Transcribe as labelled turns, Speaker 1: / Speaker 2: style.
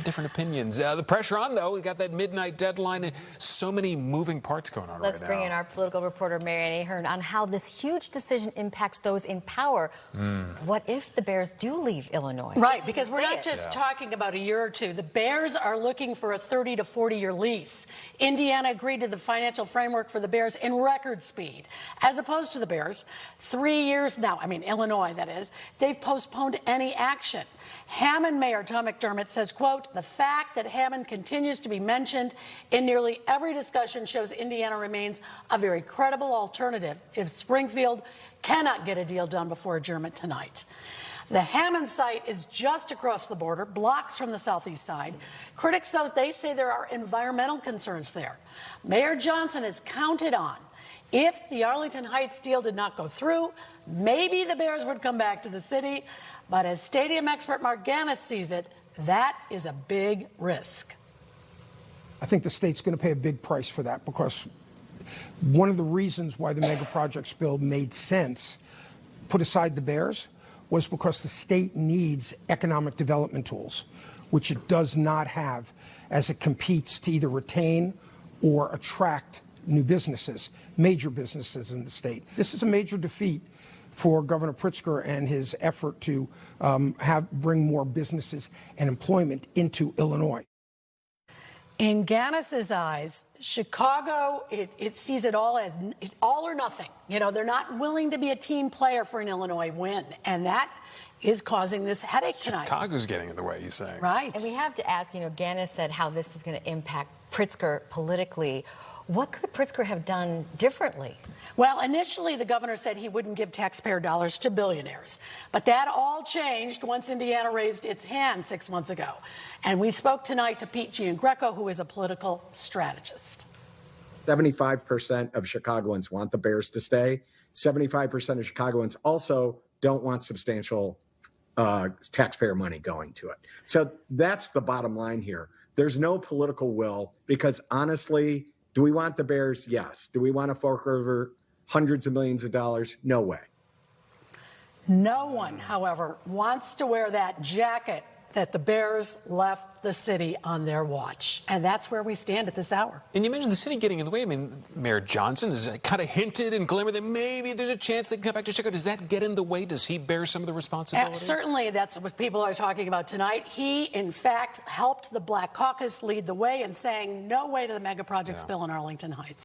Speaker 1: different opinions. The pressure on, though. We got that midnight deadline and so many moving parts going on right now.
Speaker 2: Let's bring in our political reporter, Marianne Ahern, on how this huge decision impacts those in power. What if the Bears do leave Illinois?
Speaker 3: Right, because we're not just talking about a year or two. The Bears are looking for a 30 to 40-year lease. Indiana agreed to the financial framework for the Bears in record speed. As opposed to the Bears, 3 years now, Illinois, that is, they've postponed any action. Hammond Mayor Tom McDermott says, quote, the fact that Hammond continues to be mentioned in nearly every discussion shows Indiana remains a very credible alternative if Springfield cannot get a deal done before adjournment tonight. The Hammond site is just across the border, blocks from the southeast side. Critics, though, they say there are environmental concerns there. Mayor Johnson has counted on if the Arlington Heights deal did not go through, maybe the Bears would come back to the city. But as stadium expert Mark Gannis sees it, that is a big risk.
Speaker 4: I think the state's going to pay a big price for that, because one of the reasons why the mega projects bill made sense, put aside the Bears, was because the state needs economic development tools, which it does not have as it competes to either retain or attract new businesses, major businesses in the state. This is a major defeat for Governor Pritzker and his effort to bring more businesses and employment into Illinois.
Speaker 3: In Gannis's eyes, Chicago, it sees it all as all or nothing. They're not willing to be a team player for an Illinois win, and that is causing this headache tonight.
Speaker 1: Chicago's getting in the way, he's saying.
Speaker 3: Right.
Speaker 2: And we have to ask, Gannis said how this is going to impact Pritzker politically. What could Pritzker have done differently?
Speaker 3: Well, initially, the governor said he wouldn't give taxpayer dollars to billionaires. But that all changed once Indiana raised its hand 6 months ago. And we spoke tonight to Pete Giangreco, who is a political strategist.
Speaker 5: 75% of Chicagoans want the Bears to stay. 75% of Chicagoans also don't want substantial taxpayer money going to it. So that's the bottom line here. There's no political will because, honestly, do we want the Bears? Yes. Do we want to fork over hundreds of millions of dollars? No way.
Speaker 3: No one, however, wants to wear that jacket that the Bears left the city on their watch. And that's where we stand at this hour.
Speaker 1: And you mentioned the city getting in the way. Mayor Johnson has kind of hinted and glimmered that maybe there's a chance they can come back to Chicago. Does that get in the way? Does he bear some of the responsibility?
Speaker 3: Certainly, that's what people are talking about tonight. He, in fact, helped the Black Caucus lead the way in saying no way to the mega projects bill in Arlington Heights.